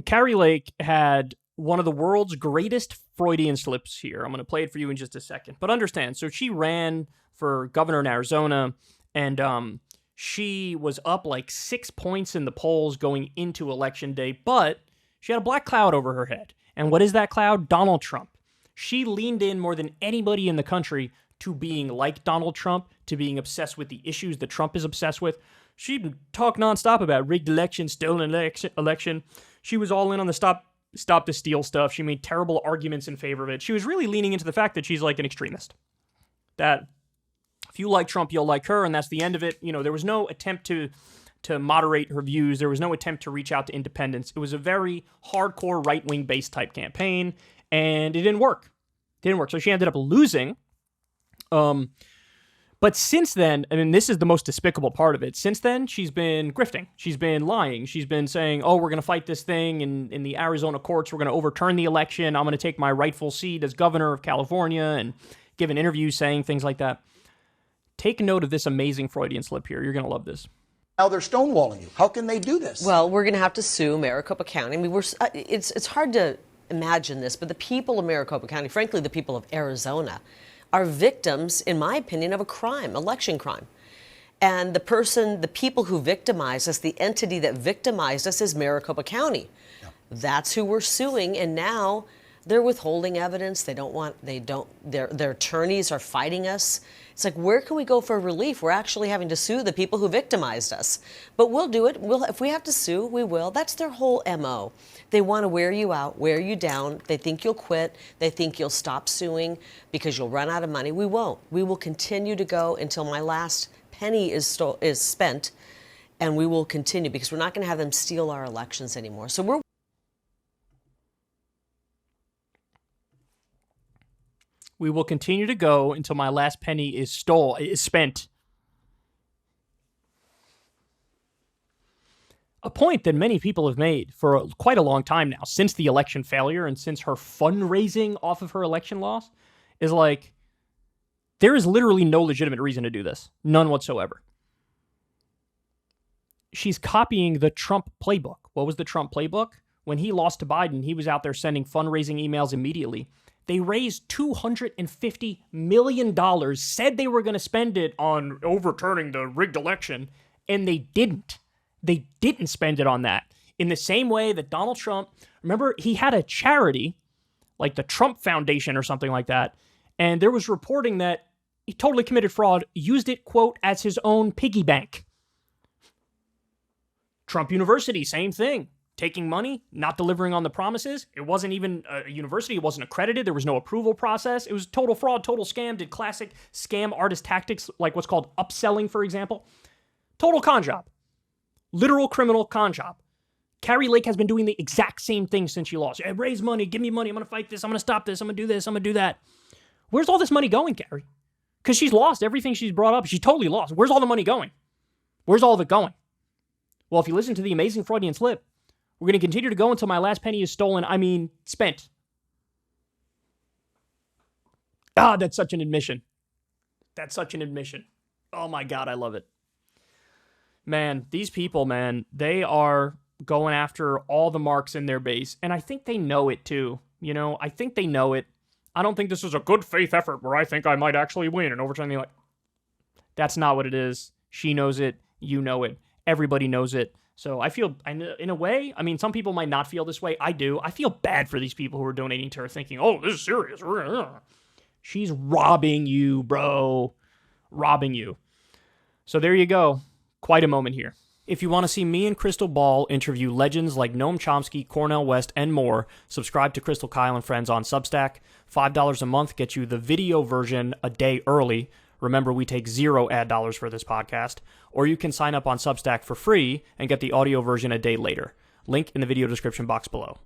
Kari Lake had one of the world's greatest Freudian slips here. I'm going to play it for you in just a second. But understand, so she ran for governor in Arizona, and she was up like 6 points in the polls going into Election Day, but she had a black cloud over her head. And what is that cloud? Donald Trump. She leaned in more than anybody in the country to being like Donald Trump, to being obsessed with the issues that Trump is obsessed with. She'd talk nonstop about rigged election, stolen election. She was all in on the stop the steal stuff. She made terrible arguments in favor of it. She was really leaning into the fact that she's like an extremist. That if you like Trump, you'll like her, and that's the end of it. You know, there was no attempt to moderate her views. There was no attempt to reach out to independents. It was a very hardcore right-wing based type campaign, and it didn't work. So she ended up losing. But since then, I mean, this is the most despicable part of it. Since then, she's been grifting. She's been lying. She's been saying, oh, we're going to fight this thing in the Arizona courts. We're going to overturn the election. I'm going to take my rightful seat as governor of California, and give an interview saying things like that. Take note of this amazing Freudian slip here. You're going to love this. Now they're stonewalling you. How can they do this? Well, we're going to have to sue Maricopa County. I mean, it's hard to imagine this, but the people of Maricopa County, frankly, the people of Arizona, are victims, in my opinion, of a crime, election crime. And the people who victimized us, the entity that victimized us is Maricopa County. Yeah. That's who we're suing, and now they're withholding evidence. Their attorneys are fighting us. It's like, where can we go for relief? We're actually having to sue the people who victimized us. But we'll do it. If we have to sue, we will. That's their whole MO. They want to wear you out, wear you down. They think you'll quit. They think you'll stop suing because you'll run out of money. We won't. We will continue to go until my last penny is spent, and we will continue because we're not going to have them steal our elections anymore. So We will continue to go until my last penny is spent. A point that many people have made for quite a long time now, since the election failure and since her fundraising off of her election loss, is like, there is literally no legitimate reason to do this. None whatsoever. She's copying the Trump playbook. What was the Trump playbook? When he lost to Biden, he was out there sending fundraising emails immediately. They raised $250 million, said they were going to spend it on overturning the rigged election, and they didn't. They didn't spend it on that. In the same way that Donald Trump, remember, he had a charity, like the Trump Foundation or something like that, and there was reporting that he totally committed fraud, used it, quote, as his own piggy bank. Trump University, same thing. Taking money, not delivering on the promises. It wasn't even a university. It wasn't accredited. There was no approval process. It was total fraud, total scam. Did classic scam artist tactics like what's called upselling, for example. Total con job. Literal criminal con job. Kari Lake has been doing the exact same thing since she lost. Hey, raise money, give me money, I'm going to fight this, I'm going to stop this, I'm going to do this, I'm going to do that. Where's all this money going, Kari? Because she's lost everything she's brought up. She's totally lost. Where's all the money going? Where's all of it going? Well, if you listen to the amazing Freudian slip, we're going to continue to go until my last penny is spent. Ah, that's such an admission. Oh my God, I love it. Man, these people, man, they are going after all the marks in their base, and I think they know it too. You know, I think they know it. I don't think this is a good faith effort where I think I might actually win and overturn the election. That's not what it is. She knows it. You know it. Everybody knows it. So I feel, in a way, I mean, some people might not feel this way. I do. I feel bad for these people who are donating to her thinking, oh, this is serious. She's robbing you, bro. Robbing you. So there you go. Quite a moment here. If you want to see me and Crystal Ball interview legends like Noam Chomsky, Cornel West, and more, subscribe to Crystal, Kyle, and Friends on Substack. $5 a month gets you the video version a day early. Remember, we take 0 ad dollars for this podcast. Or you can sign up on Substack for free and get the audio version a day later. Link in the video description box below.